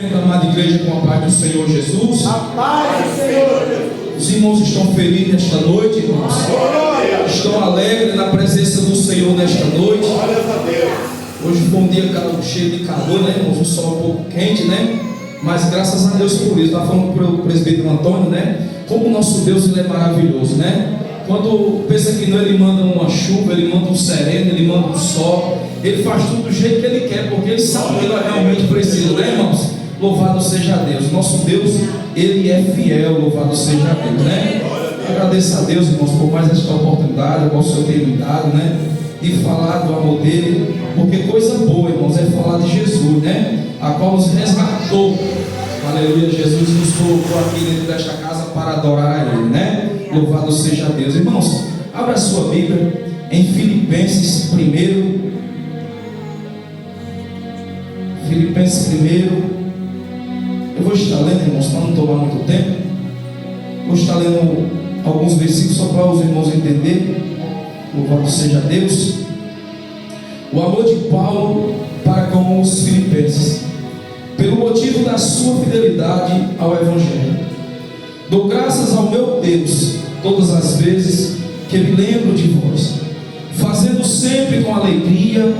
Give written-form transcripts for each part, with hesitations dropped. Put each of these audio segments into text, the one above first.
Amada igreja, com a paz do Senhor Jesus. A paz do Senhor Jesus. Os irmãos estão felizes nesta noite, irmãos. Estão alegres na presença do Senhor nesta noite. Hoje foi um dia cheio de calor, né, irmãos? O sol um pouco quente, né? Mas graças a Deus por isso. Estava falando para o presbítero Antônio, né? Como o nosso Deus, ele é maravilhoso, né? Quando pensa que não, ele manda uma chuva, ele manda um sereno, ele manda um sol. Ele faz tudo do jeito que ele quer, porque ele sabe que ele realmente precisa, né, irmãos? Louvado seja Deus. Nosso Deus, ele é fiel. Louvado seja Deus, né? Agradeço a Deus, irmãos, por mais esta oportunidade que o Senhor tem me dado, né? De falar do amor dele. Porque coisa boa, irmãos, é falar de Jesus, né? A qual nos resgatou. Aleluia, Jesus nos colocou aqui dentro desta casa para adorar a ele, né? Louvado seja Deus. Irmãos, abra a sua Bíblia em Filipenses 1. Filipenses 1. Eu vou estar lendo, irmãos, para não tomar muito tempo. Vou estar lendo alguns versículos só para os irmãos entenderem. Louvado seja Deus. O amor de Paulo para com os filipenses, pelo motivo da sua fidelidade ao Evangelho. Dou graças ao meu Deus todas as vezes que me lembro de vós, fazendo sempre com alegria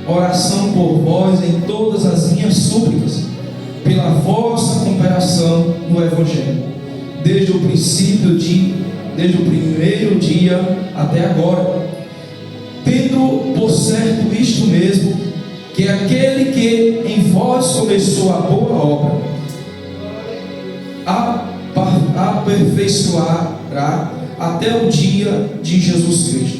oração por vós em todas as minhas súplicas, pela vossa cooperação no Evangelho, desde o primeiro dia até agora, tendo por certo isto mesmo, que aquele que em vós começou a boa obra aperfeiçoará até o dia de Jesus Cristo.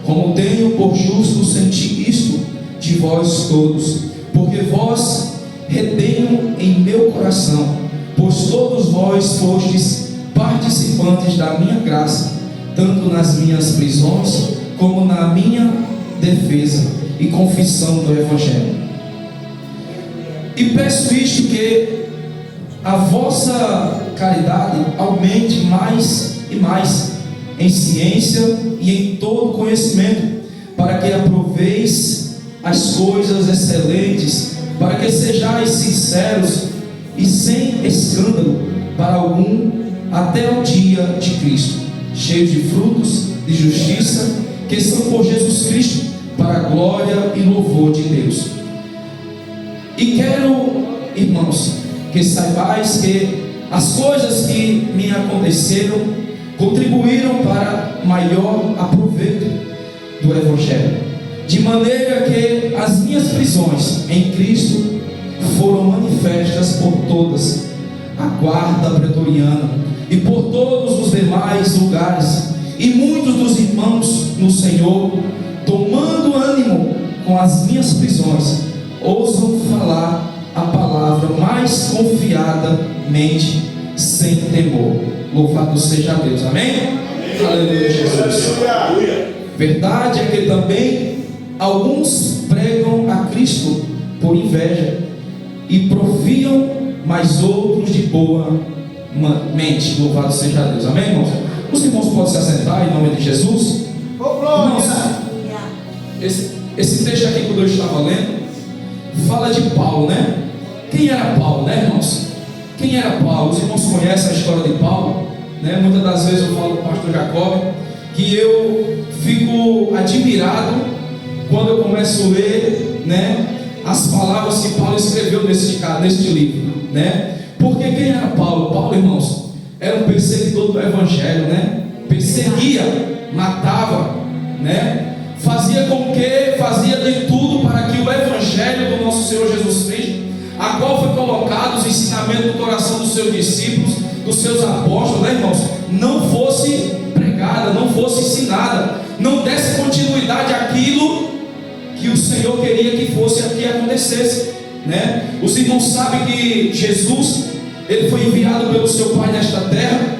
Como tenho por justo sentir isto de vós todos, porque vós retenho em meu coração, pois todos vós fostes participantes da minha graça, tanto nas minhas prisões como na minha defesa e confissão do Evangelho. E peço isto, que a vossa caridade aumente mais e mais em ciência e em todo conhecimento, para que aproveis as coisas excelentes, para que sejais sinceros e sem escândalo para algum, até o dia de Cristo, cheios de frutos de justiça, que são por Jesus Cristo, para a glória e louvor de Deus. E quero, irmãos, que saibais que as coisas que me aconteceram contribuíram para maior aproveito do Evangelho, de maneira que as minhas prisões em Cristo foram manifestas por todas a guarda pretoriana e por todos os demais lugares, e muitos dos irmãos no Senhor, tomando ânimo com as minhas prisões, ousam falar a palavra mais confiadamente, sem temor. Louvado seja Deus, amém? Amém. Aleluia, Jesus. Verdade é que também alguns pregam a Cristo por inveja e profiam, mas outros de boa mente. Louvado seja Deus, amém, irmãos? Os irmãos podem se assentar em nome de Jesus. Irmãos, esse texto aqui, quando eu estava lendo, fala de Paulo, né? Quem era Paulo, né, irmãos? Quem era Paulo? Os irmãos conhecem a história de Paulo, né? Muitas das vezes eu falo com o pastor Jacob que eu fico admirado quando eu começo a ler, né, as palavras que Paulo escreveu neste livro, né? Porque quem era Paulo? Paulo, irmãos, era um perseguidor do Evangelho, né? Perseguia, matava, né? Fazia de tudo para que o Evangelho do nosso Senhor Jesus Cristo, a qual foi colocado os ensinamentos do coração dos seus discípulos, dos seus apóstolos, né, irmãos, não fosse pregada, não fosse ensinada, não desse continuidade àquilo que o Senhor queria que fosse aqui acontecesse, né? Os irmãos sabem que Jesus, ele foi enviado pelo seu Pai nesta terra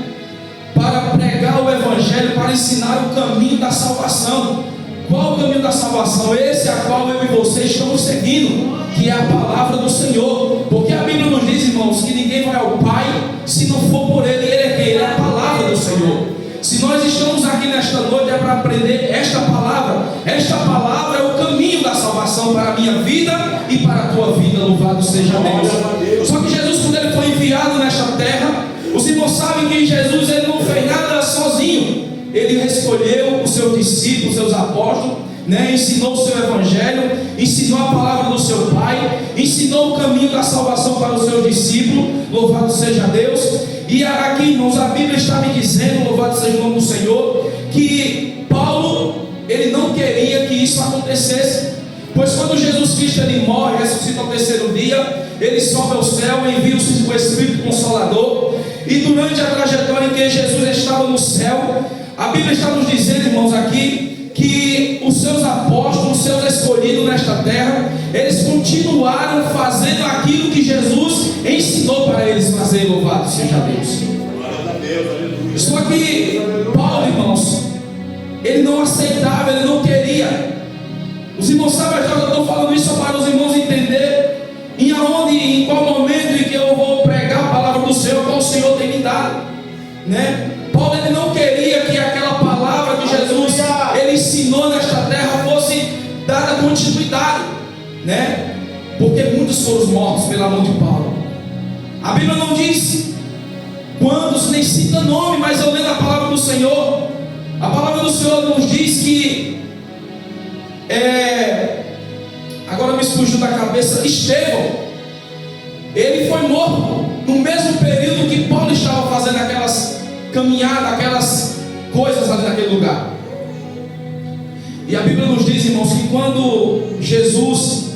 para pregar o Evangelho, para ensinar o caminho da salvação. Qual o caminho da salvação? Esse a qual eu e você estamos seguindo, que é a palavra do Senhor. Porque a Bíblia nos diz, irmãos, que ninguém vai ao Pai se não for por Ele. Ele é quem? Ele é a palavra do Senhor. Se nós estamos aqui nesta noite é para aprender esta palavra. Esta palavra é o caminho da salvação para a minha vida e para a tua vida. Louvado seja Deus. Só que Jesus discípulos, seus apóstolos, né? Ensinou o seu evangelho, ensinou a palavra do seu Pai, ensinou o caminho da salvação para os seus discípulos. Louvado seja Deus. E aqui, irmãos, a Bíblia está me dizendo, louvado seja o nome do Senhor, que Paulo, ele não queria que isso acontecesse, pois quando Jesus Cristo ele morre, ressuscita ao terceiro dia, ele sobe ao céu, envia-se o Espírito Consolador, e durante a trajetória em que Jesus estava no céu, a Bíblia está nos dizendo, irmãos, aqui, que os seus apóstolos, os seus escolhidos nesta terra, eles continuaram fazendo aquilo que Jesus ensinou para eles fazer. Louvado seja Deus. Só que Paulo, irmãos, ele não aceitava, ele não queria. Os irmãos sabem, eu estou falando isso para os irmãos entenderem em qual momento em que eu vou pregar a palavra do Senhor, qual o Senhor tem me dado, né? Paulo, ele não queria que aquela palavra que Jesus ele ensinou nesta terra fosse dada continuidade, né? Porque muitos foram mortos pela mão de Paulo. A Bíblia não diz quantos, nem cita nome, mas eu lendo a palavra do Senhor, a palavra do Senhor nos diz que agora me fugiu da cabeça, Estevão, ele foi morto no mesmo período que Paulo estava fazendo aquelas caminhadas, aquelas coisas ali naquele lugar. E a Bíblia nos diz, irmãos, que quando Jesus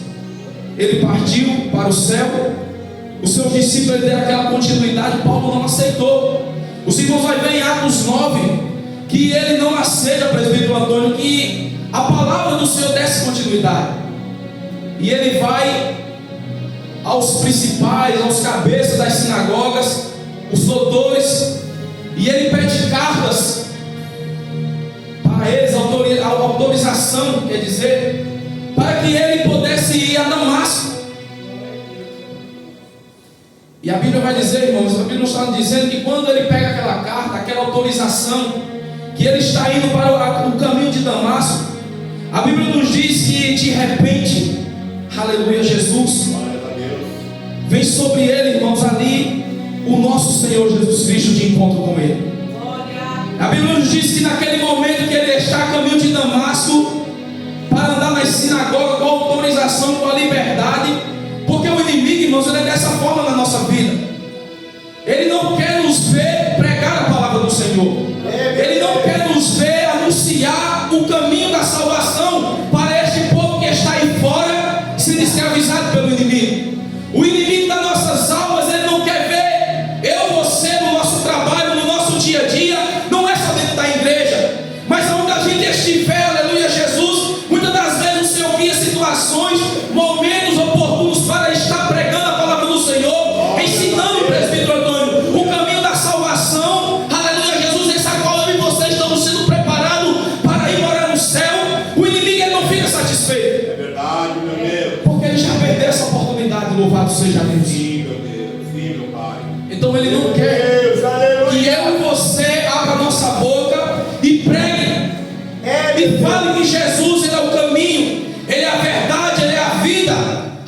ele partiu para o céu, os seus discípulos deram aquela continuidade, Paulo não aceitou. Os irmãos vai ver em Atos 9 que ele não aceita, presbítero Antônio, que a palavra do Senhor desse continuidade. E ele vai aos principais, aos cabeças das sinagogas, os doutores, e ele pede cartas para eles, autorização, quer dizer, para que ele pudesse ir a Damasco. E a Bíblia vai dizer, irmãos, a Bíblia está dizendo que quando ele pega aquela carta, aquela autorização, que ele está indo para o caminho de Damasco, a Bíblia nos diz que de repente, aleluia, Jesus, vem sobre ele, irmãos, ali o nosso Senhor Jesus Cristo de encontro com ele. A Bíblia nos diz que naquele momento que ele está a caminho de Damasco, para andar nas sinagogas com a autorização, com a liberdade, porque o inimigo, irmãos, ele é dessa forma na nossa vida. Ele não quer nos ver pregar a palavra do Senhor. Ele não quer nos ver anunciar o caminho da salvação para este povo que está aí fora, sendo escravizado pelo inimigo. O inimigo das nossas almas, ele não quer ver eu, você, no nosso trabalho, no nosso dia a dia, não é só dentro da igreja, mas onde a gente estiver, aleluia, Jesus. Muitas das vezes o Senhor cria situações, momentos oportunos para estar pregando a palavra do Senhor, ensinando o presbítero Antônio o caminho da salvação, aleluia, Jesus, essa qual eu e você estamos sendo preparados para ir morar no céu. O inimigo, ele não fica satisfeito. É verdade, meu Deus. Porque ele já perdeu essa oportunidade, louvado seja Deus. Sim, meu Deus, sim, meu Pai. Então ele não quer que eu e você abra a nossa boca e pregue, e fale que Jesus ele é o caminho, ele é a verdade, ele é a vida.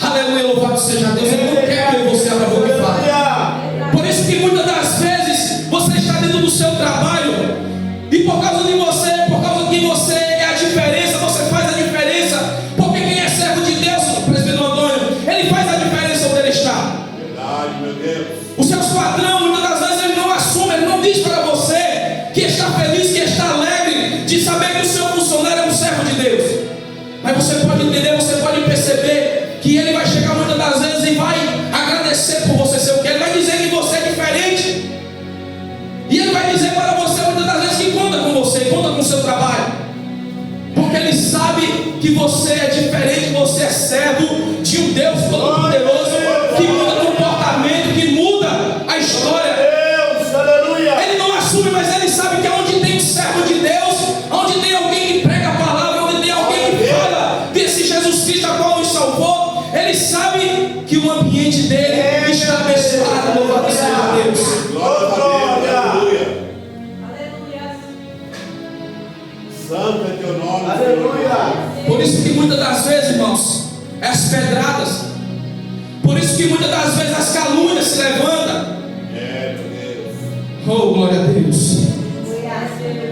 Aleluia, louvado seja Deus. Ele não quer que eu e você abra a boca e fale. Por isso que muitas das vezes você está dentro do seu trabalho, e por causa de você, por causa que você é a diferença, você faz a diferença. Porque quem é servo de Deus, presbítero Antônio, ele faz a diferença onde ele está. Verdade, meu Deus. Os seus patrões, muitas das vezes, ele não assume, ele não diz para você que está feliz, que está alegre de saber que o seu funcionário é um servo de Deus. Mas você pode entender, você pode perceber que ele vai chegar muitas das vezes e vai agradecer por você ser o que ele vai dizer, que você é diferente. E ele vai dizer para você muitas das vezes que conta com você, conta com o seu trabalho. Porque ele sabe que você é diferente, você é servo de um Deus todo-poderoso, que muda comportamento, que muda a história. Deus, aleluia. Ele não assume, mas ele sabe que onde tem um servo de Deus, onde tem alguém que prega a palavra, onde tem alguém que fala desse Jesus Cristo a qual nos salvou, ele sabe que o ambiente dele está abençoado. Louvado seja Deus. Glória a Deus, aleluia. Santo é teu nome, Aleluia. Por isso que muitas das vezes, irmãos, as pedradas, por isso que muitas das vezes as calúnias se levantam. É, meu Deus. Oh, glória a Deus.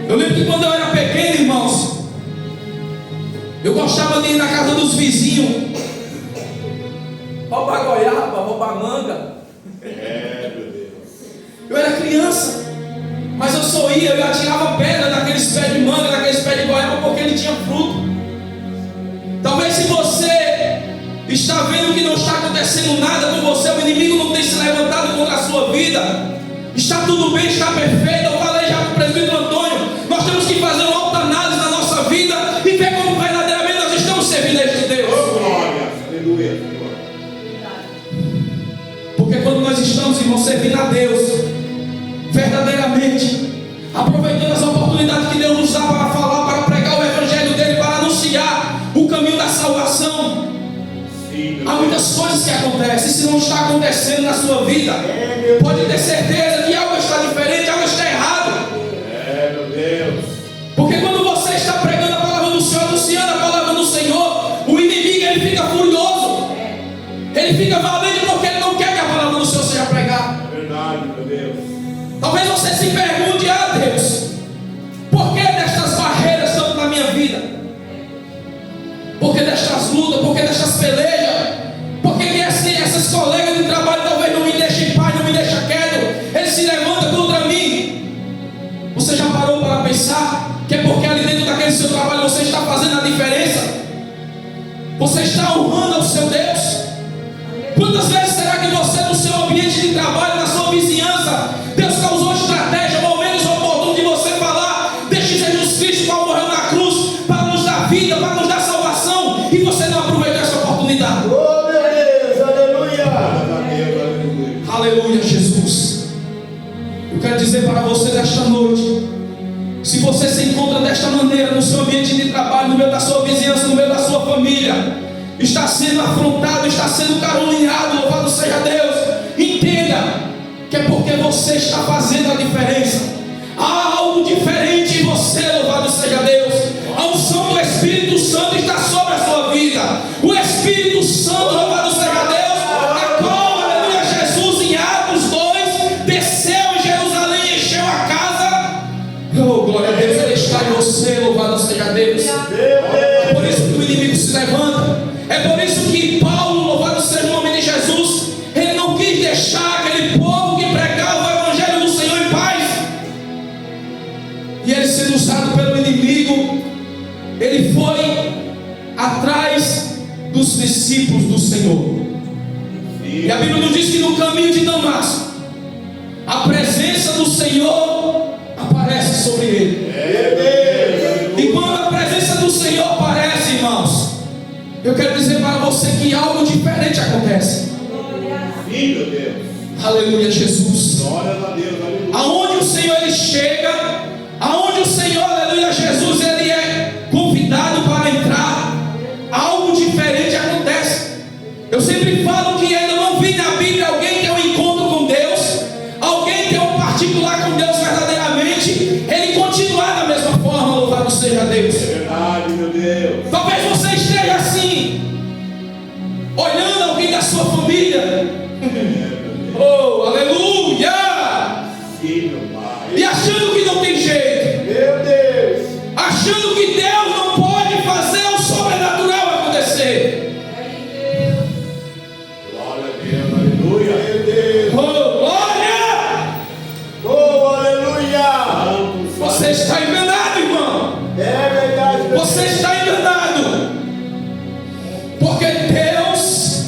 Eu lembro que quando eu era pequeno, irmãos, roubar manga. Meu Deus. Eu era criança, mas eu só ia, eu atirava pedra daqueles pés de manga, daqueles pés de goiaba, porque ele tinha fruto. Talvez se você está vendo que não está acontecendo nada com você, o inimigo não tem se levantado contra a sua vida, está tudo bem, está perfeito. Eu falei já para o presbítero Antônio, nós temos que fazer uma autoanálise na nossa vida e ver como verdadeiramente nós estamos servindo a este Deus. Oh, glória, aleluia. Porque quando nós estamos, irmãos, servindo a Deus verdadeiramente, aproveitando as oportunidades que Deus nos dá para falar, para pregar o evangelho dele, para anunciar o caminho da salvação, há muitas coisas que acontecem. Se não está acontecendo na sua vida, pode ter certeza que algo está diferente, algo está errado. Meu Deus. Porque quando você está pregando a palavra do Senhor, anunciando a palavra do Senhor, o inimigo ele fica furioso, ele fica valente, porque ele não quer que a palavra do Senhor seja pregada. Verdade, meu Deus. Talvez você se pergunte: Deus, por que destas barreiras tanto na minha vida? Por que destas lutas? Por que destas pelejas? Por que essas colegas de trabalho talvez não me deixem em paz, não me deixem quieto? Eles se levantam contra mim. Você já parou para pensar que é porque ali dentro daquele seu trabalho você está fazendo a diferença? Você está honrando ao seu Deus? Quantas vezes será que você, no seu ambiente de trabalho, na sua vizinhança, Deus causou estratégia, momentos oportunos de você falar: deixe Jesus Cristo, qual morreu na cruz, para nos dar vida, para nos dar salvação, e você não aproveitou essa oportunidade? Oh, meu Deus, aleluia. Aleluia, Jesus. Eu quero dizer para você nesta noite: se você se encontra desta maneira no seu ambiente de trabalho, no meio da sua vizinhança, no meio da sua família, está sendo afrontado, está sendo caluniado, louvado seja Deus, entenda que é porque você está fazendo a diferença. Há algo diferente em você, louvado seja Deus. A unção do Espírito Santo está sobre a sua vida. O Espírito Santo, louvado seja Deus, a qual, aleluia, Jesus em Atos 2 desceu em Jerusalém e encheu a casa. Oh, glória a Deus, ele está em você, louvado seja Deus. É por isso que o inimigo se levanta. É por isso que Paulo, louvado seja o nome de Jesus, ele não quis deixar aquele povo que pregava o evangelho do Senhor em paz. E ele, sendo usado pelo inimigo, ele foi atrás dos discípulos do Senhor. E a Bíblia nos diz que no caminho de Damasco, a presença do Senhor aparece sobre ele. E quando a presença do Senhor aparece, irmãos, eu quero dizer para você que algo diferente acontece. Sim, meu Deus. Aleluia, Jesus. Glória a Deus, aleluia. Aonde o Senhor ele chega, aonde o Senhor, aleluia, Jesus, ele é convidado para entrar, algo diferente acontece. Eu sempre falo que ainda não vi na Bíblia alguém ter um encontro com Deus, alguém ter um particular com Deus verdadeiramente, ele continuar da mesma forma, louvado seja Deus. É verdade, meu Deus. Talvez você esteja assim, olhando alguém da sua família, oh, aleluia, Sim, meu Pai. e achando que não tem jeito, Meu Deus. achando que Deus não pode fazer o sobrenatural acontecer. Glória a Deus, aleluia. Meu Deus. Oh, glória! Oh, aleluia. Você está enganado, irmão. É verdade, meu Você Deus. está enganado. Porque Deus,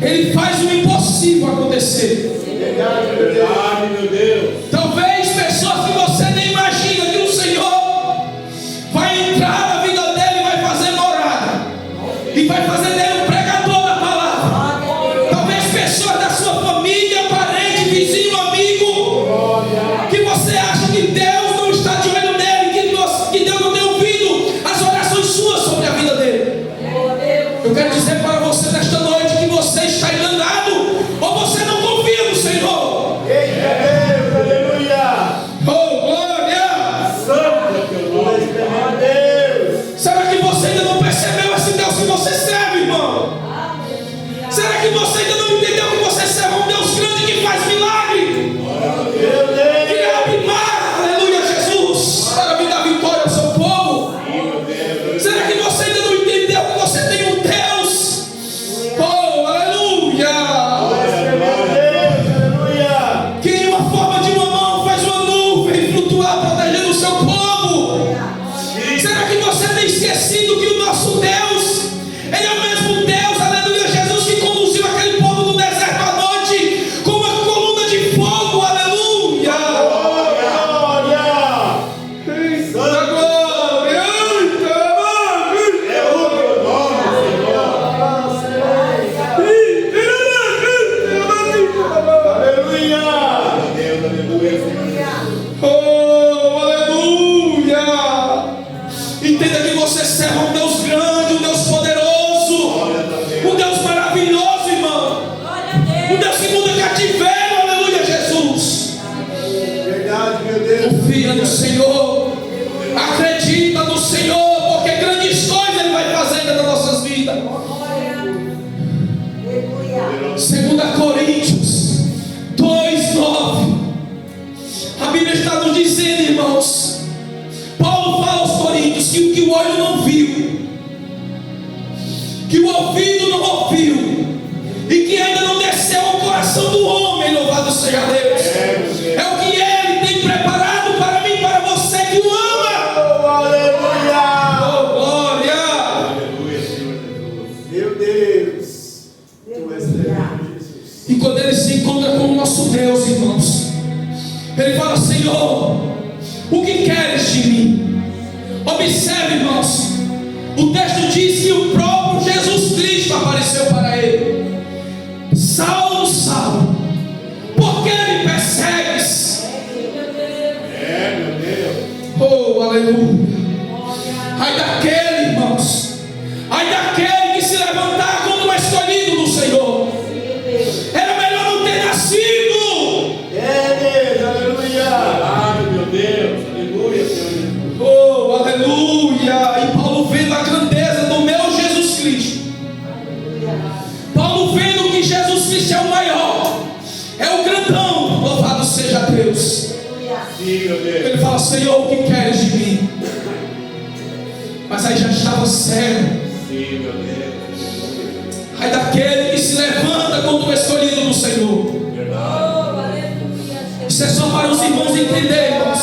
ele faz o impossível acontecer. Verdade, É meu Deus. verdade, meu Deus. Talvez pessoas que você nem imagina que o Senhor vai entrar na vida dele e vai fazer morada, e vai fazer dele um pregador da palavra. Talvez pessoas da sua família, parente, vizinho, amigo, que você acha que Deus não está de olho nele, que Deus não tem ouvido as orações suas sobre a vida dele. Eu quero dizer para você nesta noite que você está enganado, ou você não confia no Senhor. Eita. seja Deus. É o que Ele tem preparado para mim, para você que o ama. Oh, aleluia. Oh, glória! Aleluia, Senhor Jesus. Meu Deus. Tu és tremendo, Jesus. E quando ele se encontra com o nosso Deus, irmãos, ele fala: Senhor, o que queres de mim? Observe, irmãos, o texto diz que o próprio Jesus Cristo apareceu para ele: Saulo, Saulo, por que me persegues? Meu Deus. Oh, aleluia! Ai daquele, irmãos, ai daquele que se levantar contra o escolhido do Senhor. Era melhor não ter nascido. Aleluia. Meu Deus. Aleluia, Senhor Jesus. Oh, aleluia! E Paulo vendo a grandeza do meu Jesus Cristo, Paulo vendo que Jesus Cristo é o maior, é o grandão, louvado seja Deus. Sim, meu Deus. Ele fala: Senhor, o que queres de mim? Mas aí já estava sério. Sim, meu Deus. Ai daquele que se levanta contra o escolhido do Senhor. Isso é só para os irmãos entenderem, irmãos.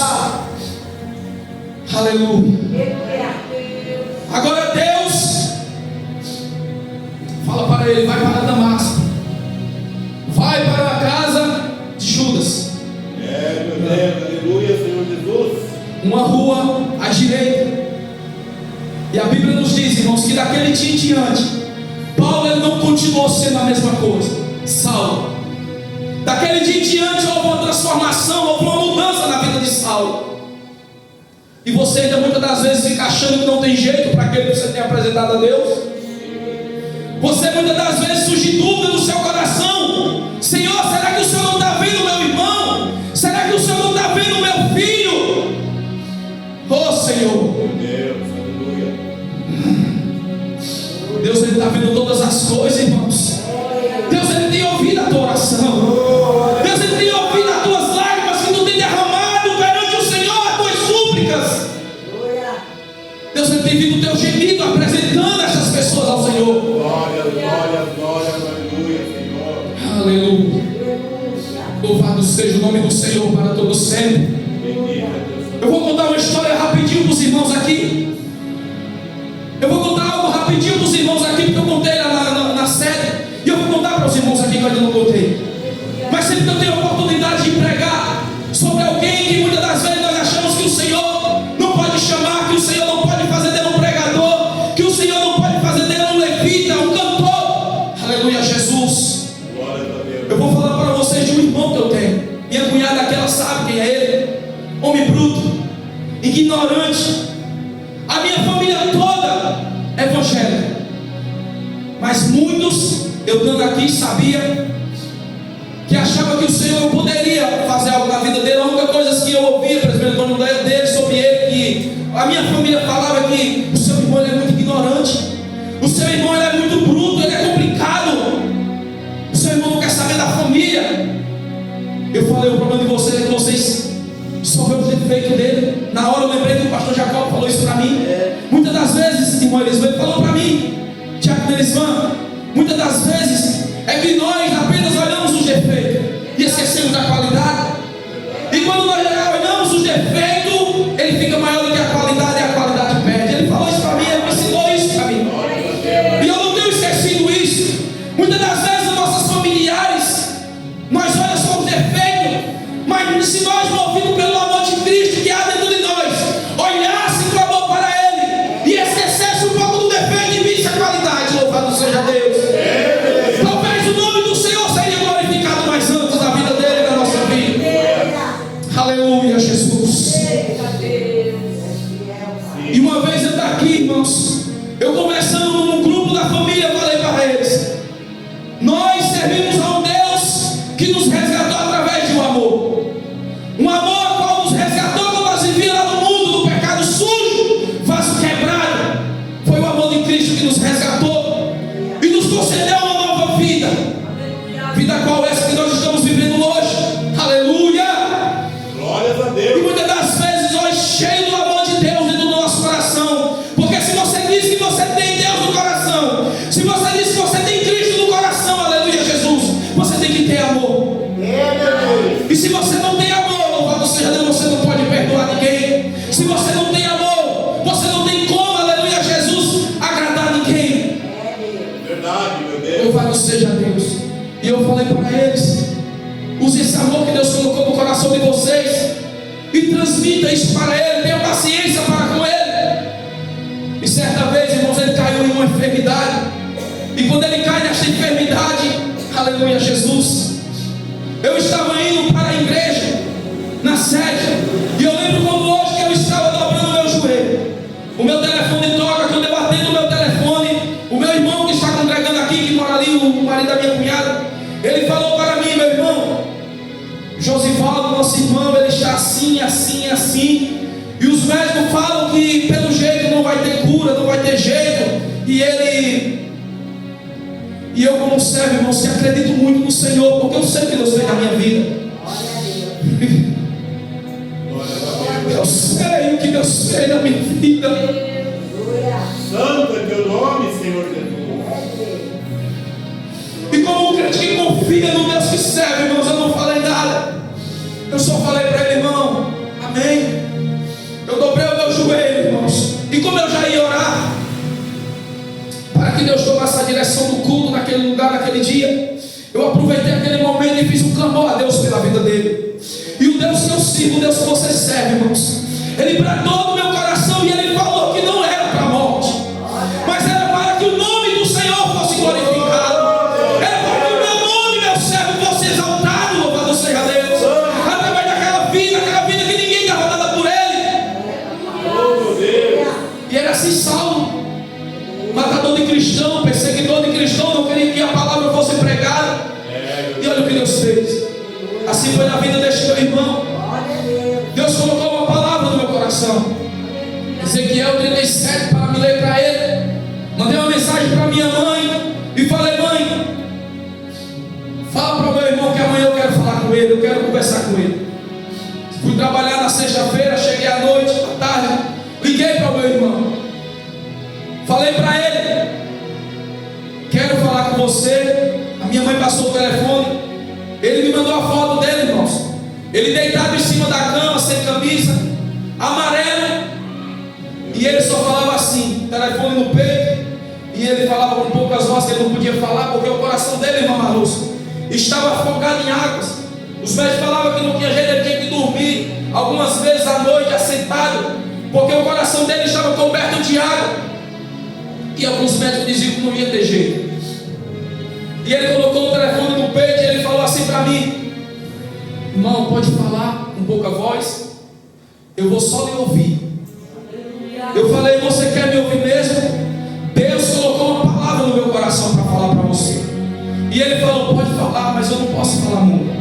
Aleluia. Agora Deus fala para ele: vai para Damasco, vai para a casa de Judas, Meu Deus. Aleluia, Senhor Jesus. uma rua à direita. E a Bíblia nos diz, irmãos, que daquele dia em diante, Paulo ele não continuou sendo a mesma coisa. Saulo, daquele dia em diante houve uma transformação, houve uma mudança na vida de Saulo. E você ainda muitas das vezes fica achando que não tem jeito para aquele que você tem apresentado a Deus. Você muitas das vezes surge dúvida no seu coração: Senhor, será que o Senhor não está vendo meu irmão? Será que o Senhor não está vendo meu filho? Oh Senhor, Meu Deus. Aleluia. Deus ele está vendo todas as coisas, irmãos. Deus ele tem ouvido a tua oração. Deus ele tem ouvido as tuas lágrimas que tu tem derramado perante o Senhor, as tuas súplicas. Deus ele tem visto o teu gemido apresentando essas pessoas ao Senhor. Glória, glória, glória. Aleluia, Senhor. Aleluia. Louvado seja o nome do Senhor para todo sempre. Bendito é Deus. Eu vou contar uma história rapidinho para os irmãos aqui. Eu vou contar algo rapidinho para os irmãos aqui, porque eu contei na sede. E eu vou contar para os irmãos aqui que eu ainda não contei. Mas sempre que eu tenho a oportunidade de pregar sobre alguém que muitas das vezes nós achamos que o Senhor não pode chamar, que o Senhor não pode fazer dele um pregador, que o Senhor não pode fazer dele um levita, um cantor. Aleluia, Jesus. Glória a Deus. Eu vou falar para vocês de um irmão que eu tenho. Minha cunhada aqui, ela sabe quem é ele. Homem bruto, ignorante. A minha família toda é evangélica. Mas muitos, eu estando aqui, sabia que achava que o Senhor não poderia fazer algo na vida dele. A única coisa que eu ouvia, por exemplo, quando eu dele sobre ele, que a minha família falava que o seu irmão ele é muito ignorante, o seu irmão ele é muito bruto, ele é complicado, o seu irmão não quer saber da família. Eu falei: o problema de vocês é que vocês só vê o defeito dele. Na hora eu lembrei que o pastor Jacob falou isso para mim. Muitas das vezes, irmão Elisvan, ele falou para mim, Tiago Elisvan, muitas das vezes é que nós apenas olhamos os defeitos e esquecemos da qualidade. E quando nós olhamos os defeitos, ele fica maior do que a qualidade e a qualidade perde. Ele falou isso para mim, ele me ensinou isso para mim. E eu não tenho esquecido isso. Muitas das vezes nossos familiares, nós olhamos só os defeitos, mas se nós, movidos pelo amor de Cristo que há dentro de nós, olhasse com amor para Ele e esquecesse um pouco do defeito e visse a qualidade, louvado seja Deus. Talvez o nome do Senhor seria glorificado mais antes da vida dele e da nossa vida. Aleluia, Jesus. E uma vez eu estava aqui, irmãos, eu conversando num grupo da família, eu falei para eles: nós servimos a um Deus que nos resgatou através de um amor sobre vocês. E transmita isso para ele. Tenha paciência para com ele. E certa vez, irmãos, ele caiu em uma enfermidade. E quando ele cai nesta enfermidade, aleluia, Jesus, eu estava indo para a igreja, na sede. E eu lembro como hoje que eu estava dobrando o meu joelho. O meu telefone toca, quando eu atendo o meu telefone, o meu irmão que está congregando aqui, que mora ali, o marido da minha cunhada, ele falou para mim: meu irmão, Josivaldo, nosso irmão, ele está assim, assim, assim. E os médicos falam que pelo jeito não vai ter cura, não vai ter jeito. E eu, como servo, irmão, se acredito muito no Senhor, porque eu sei o que Deus fez na minha vida. Eu sei o que Deus fez na minha vida. Santo é teu nome, Senhor Jesus. E como um crente que confia no Deus que serve, irmãos, eu não falei nada. Eu só falei para ele: irmão, amém. Eu dobrei o meu joelho, irmãos. E como eu já ia orar para que Deus tomasse a direção do culto naquele lugar, naquele dia, eu aproveitei aquele momento e fiz um clamor a Deus pela vida dele. E o Deus que eu sirvo, o Deus que você serve, irmãos, ele bradou no meu coração e ele falou que não era para a morte, mas era para que o nome do Senhor fosse glorificado. Era para que o meu nome, meu servo, fosse exaltado. Louvado seja Deus. Através daquela vida que ninguém dava nada por ele. E era assim Saulo, matador de cristão, perseguidor de cristão, não queria que a palavra fosse pregada. E olha o que Deus fez. Assim foi na vida deste meu irmão. Deus colocou uma palavra no meu coração. Ezequiel 37, para me ler para ele. Mandei uma mensagem para minha mãe e falei: mãe, fala para o meu irmão que amanhã eu quero falar com ele, eu quero conversar com ele. Fui trabalhar na sexta-feira, cheguei à noite, à tarde, liguei para o meu irmão. Falei para ele: quero falar com você. A minha mãe passou o telefone. Ele me mandou a foto dele, irmãos. Ele deitado em cima da cama, sem camisa, amarelo. E ele só falava assim, telefone no peito. E ele falava com poucas vozes, que ele não podia falar, porque o coração dele, irmão Marlúcio, estava afogado em águas. Os médicos falavam que não tinha jeito, ele tinha que dormir algumas vezes à noite, assentado, porque o coração dele estava coberto de água. E alguns médicos diziam que não ia ter jeito. E ele colocou o telefone no peito e ele falou assim para mim: irmão, pode falar com pouca voz? Eu vou só lhe ouvir. Eu falei: você quer me ouvir mesmo? Deus colocou uma palavra no meu coração para falar para você. E ele falou: pode falar, mas eu não posso falar muito.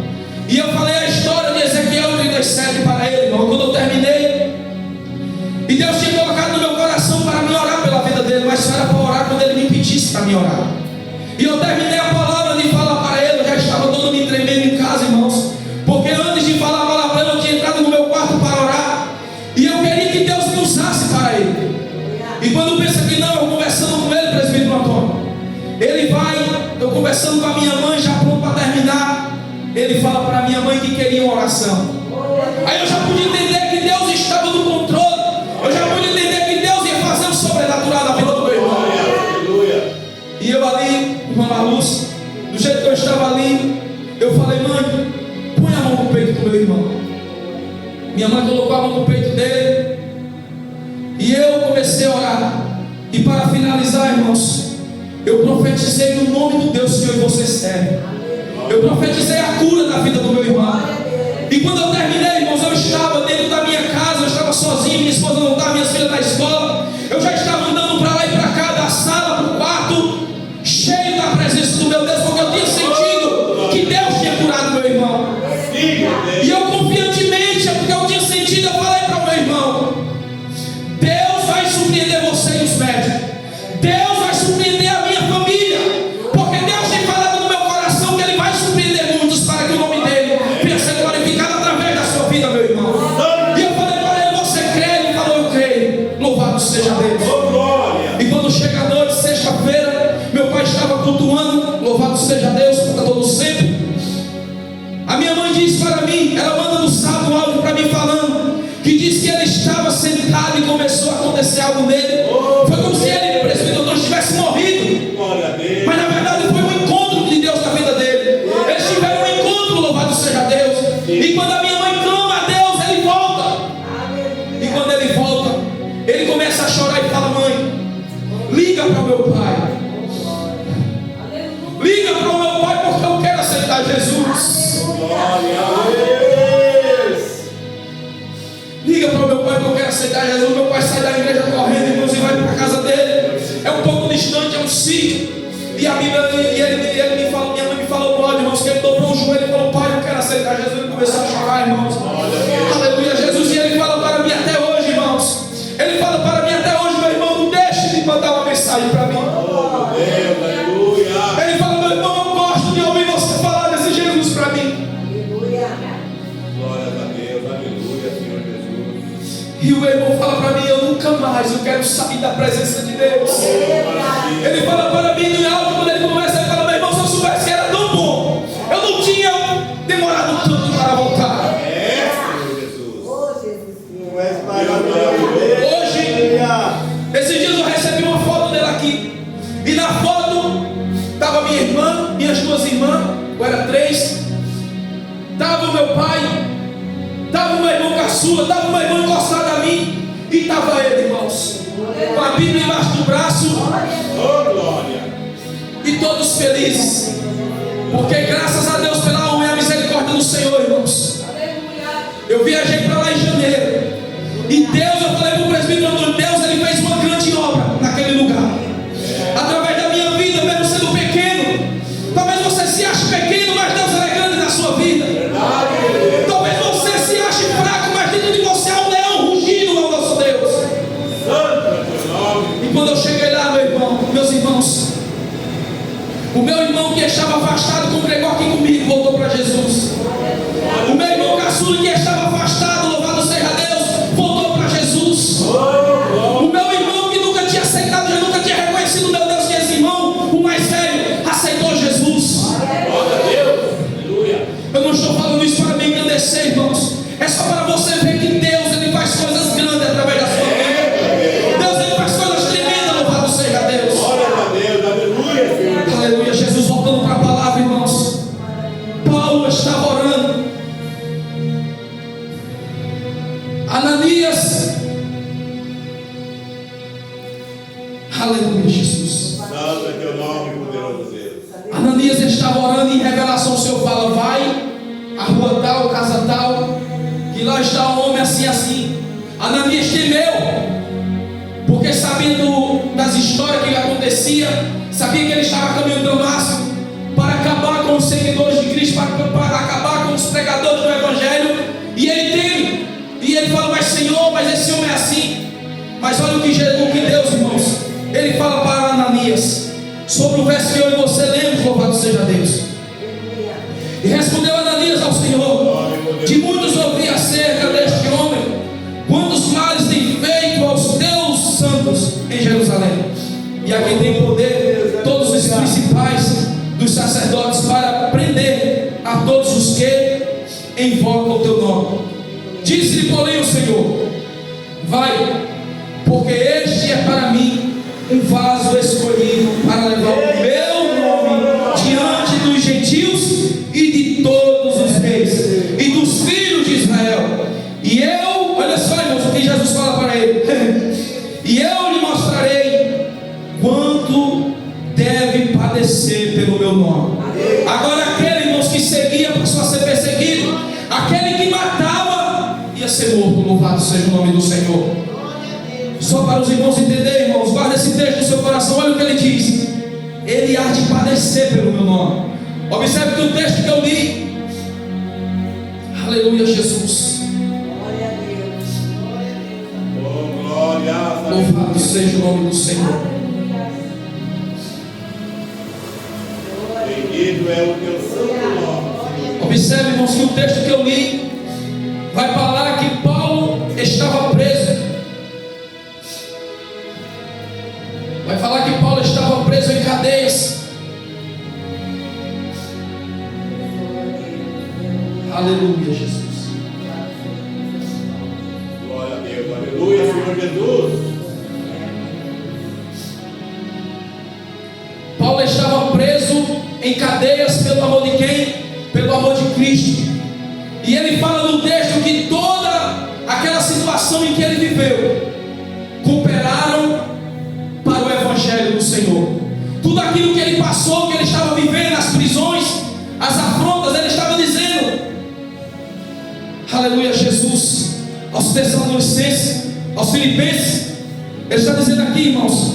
E eu falei a história de Ezequiel 37 para ele, irmão. Quando eu terminei, e Deus tinha colocado no meu coração para me orar pela vida dele, mas só era para orar quando ele me pedisse para me orar. E eu terminei a palavra de falar para ele. Eu já estava todo me tremendo em casa, irmãos, porque antes de falar a palavra eu tinha entrado no meu quarto para orar. E eu queria que Deus me usasse para ele. E quando pensa que não, eu conversando com ele, presbítero Antônio, ele vai, eu conversando com a minha mãe, já pronto para terminar, ele fala para a minha mãe que queria uma oração. Aí eu já pude entender que Deus estava no controle. Eu já pude entender que Deus ia fazer o sobrenatural na vida do meu irmão. E eu ali, irmã Marlúcia, do jeito que eu estava ali, eu falei: mãe, põe a mão no peito do meu irmão. Minha mãe colocou a mão no peito dele. E eu comecei a orar. E para finalizar, irmãos, eu profetizei no nome do Deus que eu e você serve. Eu profetizei a cura da vida do meu irmão. E quando eu terminei, irmãos, eu estava dentro da minha casa. Eu estava sozinho, minha esposa não estava, minhas filhas na escola. Eu já estava andando para lá e para cá, da sala para o quarto, cheio da presença do meu Deus, porque eu tinha sentido que Deus tinha curado meu irmão. E eu confiantemente, porque eu tinha sentido, eu falei para o meu irmão: Deus vai surpreender você e os médicos. Deus vai surpreender a minha família, porque Deus tem falado no meu coração que Ele vai surpreender muitos para que o nome dEle venha ser glorificado através da sua vida, meu irmão. E eu falei para ele: você crê? Ele falou: eu creio. Louvado seja Deus. E quando chega a noite, sexta-feira, meu pai estava cultuando, louvado seja Deus, para todo sempre. A minha mãe disse para mim, ela manda no sábado um áudio para mim falando, que disse que ele estava sentado e começou a acontecer algo nele. Foi como se ele, presbítero Antônio, tivesse morrido. Mas na verdade foi um encontro de Deus na vida dele. Eles tiveram um encontro, louvado seja Deus. E quando a minha mãe da igreja correndo, irmãos, e vai para a casa dele. É um pouco distante, é um sítio. E a Bíblia, ele me falou, minha mãe me falou, pode, irmãos, que ele dobrou o joelho e falou, pai, eu quero aceitar Jesus. Ele começou a chorar, irmãos. Aleluia, Jesus. E ele fala para mim até hoje, irmãos. Ele fala para mim até hoje, meu irmão, não deixe de mandar uma mensagem para mim. Ele fala, meu irmão, eu gosto de ouvir você falar desse Jesus para mim. Glória a Deus, aleluia, Senhor Jesus. E o irmão fala para mim, eu nunca mais, eu quero sair da presença de Deus. Ele fala para mim no alto, quando ele começa, ele fala, meu irmão, se eu soubesse que era tão bom, eu não tinha demorado tanto para voltar. Senhor Jesus. Tu és maravilhoso. Hoje, esses dias eu recebi uma foto dele aqui. E na foto estava minha irmã, minhas duas irmãs, ou era três. Estava o meu pai, estava o meu irmão caçula, estava o meu irmão encostado a mim. E estava ele, irmãos, com a Bíblia embaixo do braço. Oh, glória. E todos felizes. Porque graças a Deus pela honra e a misericórdia do Senhor, irmãos. Eu viajei para lá em janeiro. E Deus, eu falei para o presbítero Antônio, Deus, ele fez uma grande obra naquele lugar. Através da minha vida, mesmo sendo pequeno. Talvez você se ache pequeno, mas Deus é grande na sua vida. Talvez você se ache fraco, mas dentro de você há um leão rugindo ao nosso Deus. E quando eu cheguei lá, meu irmão, meus irmãos, o meu irmão que estava afastado congregou aqui comigo, voltou para Jesus. O meu irmão caçula que estava afastado, louvado seja Deus, voltou para Jesus. O meu irmão que nunca tinha aceitado, já nunca tinha reconhecido meu Deus, que esse irmão, o mais velho, aceitou Jesus. Glória a Deus, aleluia. Eu não estou falando isso para me engrandecer, irmãos. É só para você ver que Deus, ele faz coisas grandes através da sua vida. Deus, ele faz coisas tremendas, louvado seja Deus. Glória a Deus, aleluia, Senhor. Aleluia, Jesus, voltando para a palavra, irmãos. Paulo estava orando. Ananias, aleluia, Jesus. Santo é teu nome, poderoso Deus. Ananias estava orando e em revelação o Senhor fala, vai à rua tal, casa tal, que lá está um homem assim, assim. Ananias temeu, porque sabendo das histórias que acontecia, sabia que ele estava caminhando ao máximo para acabar com os seguidores de Cristo, para acabar com os pregadores do Evangelho. E ele teme, e ele fala, mas Senhor, mas esse homem é assim. Mas olha o que Deus, irmãos, ele fala para Ananias, sobre o verso que eu e você lemos, louvado seja Deus. E respondeu Ananias ao Senhor, de muitos ouvi acerca deste homem, quantos males tem feito aos teus santos em Jerusalém. E aqui tem poder todos os principais dos sacerdotes para prender a todos os que invocam o teu nome. Disse-lhe, porém, o Senhor, vai, porque este é para mim um vaso escolhido para levar o meu nome diante dos gentios e de todos os reis e dos filhos de Israel. E eu, olha só, irmãos, o que Jesus fala para ele. E eu lhe mostrarei quanto deve padecer pelo meu nome. Agora aquele, irmãos, que seguia passou a ser perseguido. Aquele que matava ia ser morto. Louvado seja o nome do Senhor. Só para os irmãos entenderem, irmãos, guarda esse texto no seu coração. Olha o que ele diz: ele há de padecer pelo meu nome. Observe que o texto que eu li, aleluia, Jesus, Oh, glória a Deus. louvado seja o nome do Senhor. Bendito é o teu santo nome. Observe, irmãos, que o texto que eu li vai falar que Paulo estava preso. Vai falar que Paulo estava preso em cadeias. Aleluia, Jesus. Glória a Deus, aleluia, Senhor Jesus. Paulo estava preso em cadeias pelo amor de quem? Pelo amor de Cristo. E ele fala no texto que toda aquela situação em que ele viveu cooperaram para o Evangelho do Senhor. Tudo aquilo que ele passou, que ele estava vivendo, as prisões, as afrontas, ele estava dizendo, aleluia, Jesus, aos Tessalonicenses, aos Filipenses, Ele está dizendo aqui, irmãos,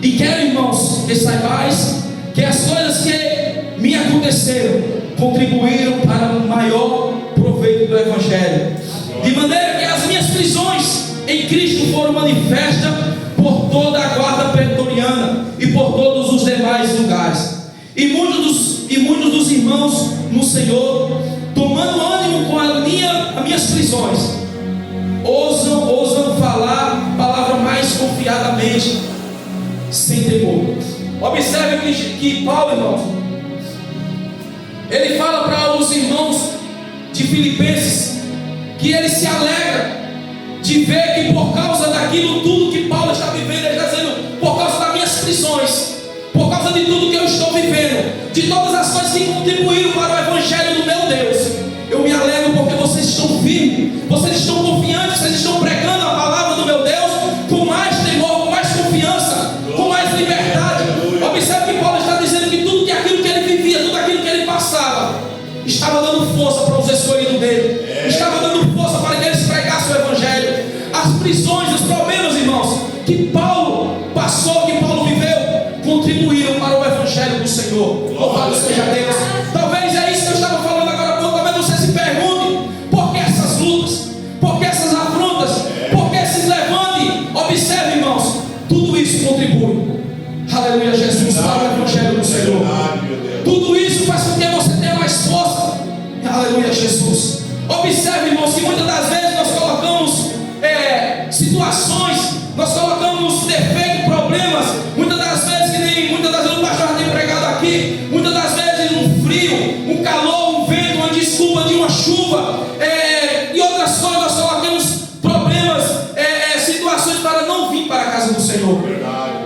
e quero, irmãos, que saibais que as coisas que me aconteceram contribuíram para o maior proveito do Evangelho, de maneira que as minhas prisões em Cristo foram manifestas por toda a guarda pretoriana e por todos os demais lugares. E muitos dos irmãos no Senhor, tomando ânimo com as minhas prisões, ousam falar a palavra mais confiadamente, sem temor. Observe que Paulo, irmãos, ele fala para os irmãos de Filipenses que ele se alegra de ver que por causa daquilo tudo que Paulo está vivendo, ele está dizendo, por causa das minhas prisões, por causa de tudo que eu estou vivendo, de todas as coisas que contribuíram para o Evangelho do meu Deus, eu me alegro porque vocês estão firmes, vocês estão confiantes, vocês estão pregando a palavra do meu Deus com mais temor, com mais confiança, com mais liberdade. Observe que Paulo está dizendo que tudo aquilo que ele vivia, tudo aquilo que ele passava, estava dando força para os escolhidos dele, estava dando força para que eles pregassem o Evangelho. As prisões, os problemas, irmãos, que Paulo passou, que Paulo viveu, contribuíram para o Evangelho do Senhor. Louvado seja Deus. Talvez é isso que eu estava falando agora há pouco. Talvez você se pergunte: por que essas lutas? Por que essas afrontas? Por que esses levantes? Observe, irmãos, tudo isso contribui, aleluia, Jesus, para o Evangelho do Senhor. Tudo isso faz com que você tenha mais força, aleluia, Jesus. Observe, irmãos, que muitas das vezes nós colocamos situações, nós colocamos defeitos, problemas, muitas das vezes o pastor tem pregado aqui, muitas das vezes um frio, um calor, um vento, uma desculpa de uma chuva, e outras coisas, nós colocamos problemas, situações para não vir para a casa do Senhor.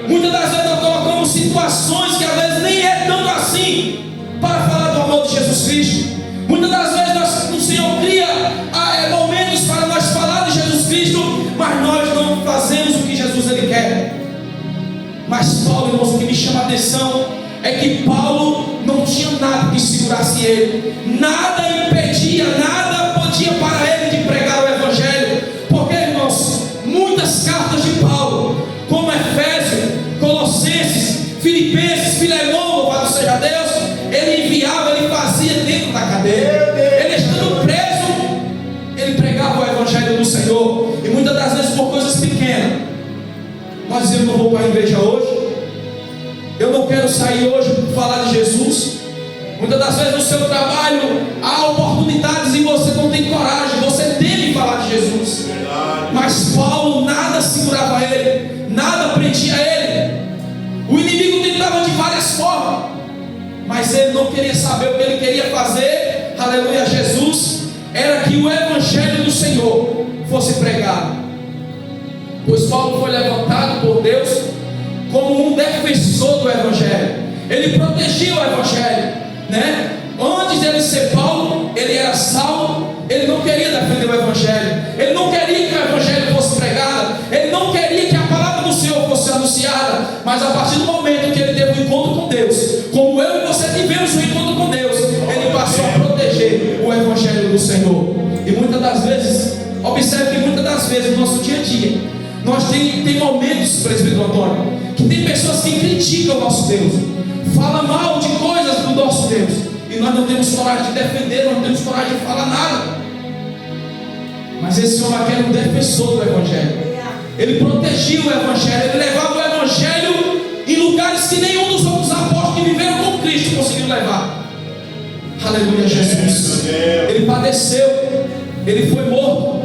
Muitas das vezes nós colocamos situações que às vezes nem é tanto assim para falar do amor de Jesus Cristo. Muitas das vezes o Senhor cria momentos para nós falar de Jesus Cristo, mas nós não fazemos o que Jesus ele quer. Mas Paulo, irmãos, o que me chama a atenção é que Paulo não tinha nada que segurasse ele, nada impedia, nada podia parar ele de pregar o Evangelho. Porque, irmãos, muitas cartas de Paulo, como Efésios, Colossenses, Filipenses, Filemão, louvado seja Deus, ele enviava, ele fazia dentro da cadeia. Ele estando preso, ele pregava o Evangelho do Senhor. E muitas das vezes por coisas pequenas, nós dizemos: não vou para a igreja hoje, eu não quero sair hoje para falar de Jesus. Muitas das vezes no seu trabalho há oportunidades e você não tem coragem, você teme falar de Jesus. Mas Paulo, nada segurava ele, nada prendia ele. O inimigo tentava de várias formas, mas ele não queria saber. O que ele queria fazer, aleluia, Jesus, era que o Evangelho do Senhor fosse pregado. Pois Paulo foi levantado por Deus como um defensor do Evangelho. Ele protegia o Evangelho, né? Antes dele ser Paulo, ele era Saulo. Ele não queria defender o Evangelho, ele não queria que o Evangelho fosse pregado, ele não queria que a palavra do Senhor fosse anunciada. Mas a partir do momento que ele teve um encontro com Deus, como eu e você tivemos um encontro com Deus, ele passou a proteger o Evangelho do Senhor. E muitas das vezes, observe que muitas das vezes no nosso dia a dia, nós tem momentos, presbítero Antônio, que tem pessoas que criticam o nosso Deus, falam mal de coisas do nosso Deus, e nós não temos coragem de defender, nós não temos coragem de falar nada. Mas esse homem aqui era um defensor do Evangelho. Ele protegia o Evangelho, ele levava o Evangelho em lugares que nenhum dos outros apóstolos que viveram com Cristo conseguiu levar. Aleluia, Jesus. Ele padeceu, ele foi morto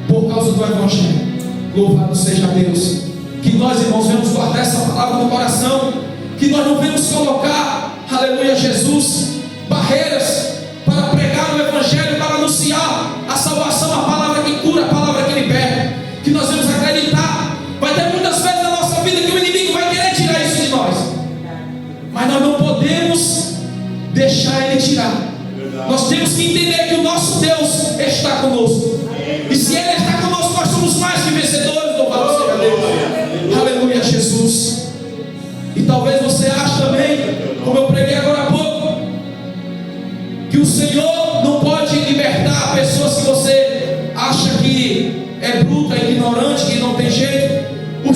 por causa do Evangelho. Louvado seja Deus. Que nós, irmãos, venhamos guardar essa palavra no coração, que nós não venhamos colocar, aleluia, Jesus, barreiras para pregar o Evangelho, para anunciar a salvação, a palavra que cura, a palavra que liberta. Que nós vamos acreditar. Vai ter muitas vezes na nossa vida que o inimigo vai querer tirar isso de nós, mas nós não podemos deixar ele tirar. Nós temos que entender que o nosso Deus está conosco, e se ele está conosco, nós somos mais que vencedores. Louvado seja Deus. Aleluia, Jesus. E talvez você ache também, como eu preguei agora há pouco, que o Senhor não pode libertar pessoas que você acha que é bruta, ignorante, que não tem jeito. O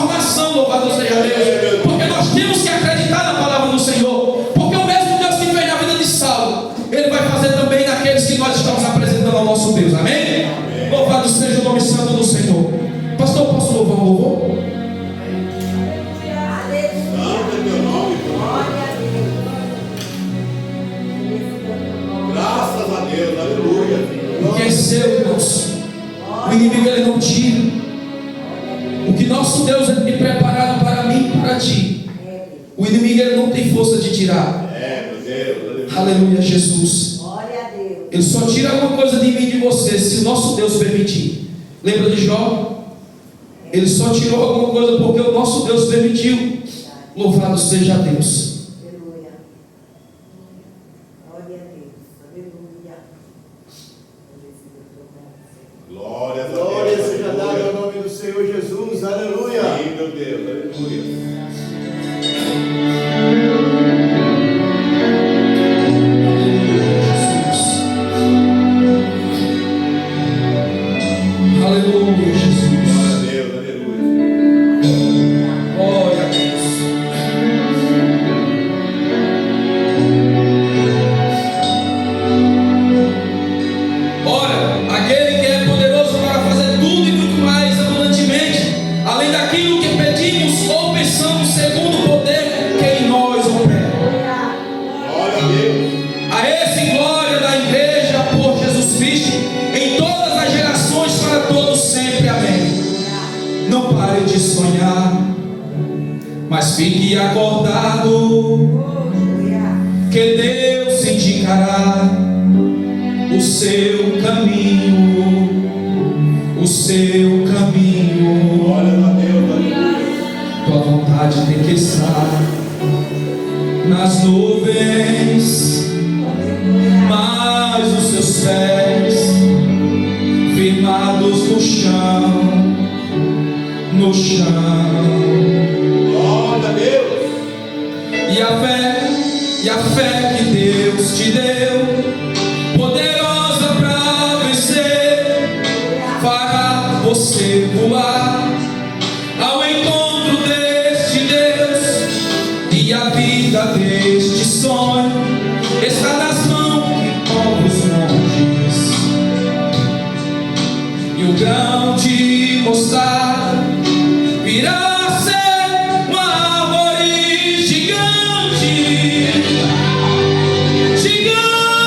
transformação, louvado seja Deus. Porque nós temos que acreditar na palavra do Senhor. Porque o mesmo Deus que fez na vida de Saulo, Ele vai fazer também naqueles que nós estamos apresentando ao nosso Deus. Amém? Louvado seja o nome santo do Senhor. Pastor, posso louvar o louvor? Santo é teu nome, graças a Deus, aleluia. O que é seu, irmãos, o inimigo ele não tira. O que nosso Deus tem preparado para mim e para ti, o inimigo ele não tem força de tirar. Meu Deus, Aleluia, Jesus. Ele só tira alguma coisa de mim e de você se o nosso Deus permitir. Lembra de Jó? Ele só tirou alguma coisa porque o nosso Deus permitiu. Louvado seja Deus. glória a Deus. Glória seja dada ao nome do Senhor Jesus. Aleluia. Sim, meu Deus, aleluia. Aleluia, Jesus. Glória a Deus, aleluia. Glória a Deus. Ora, aquele que é poderoso para fazer tudo e muito mais abundantemente, além daquilo que pedimos ou pensamos, segundo o poder que em nós opera. Glória a Deus. A esse glória da igreja por Jesus Cristo, em todas as gerações, para todos sempre. Amém. Não pare de sonhar, mas fique acordado, que Deus indicará o seu caminho, o seu caminho. Glória a Deus, aleluia. Tua vontade tem que estar nas nuvens, mas os seus pés firmados no chão, no chão. Glória a Deus. E a fé que Deus te deu, poderosa para vencer, fará você voar ao encontro deste Deus. E a vida deste sonho está nas mãos que movem os montes. E o grão de mostarda virá a ser uma árvore gigante, gigante.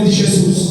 nome de Jesus.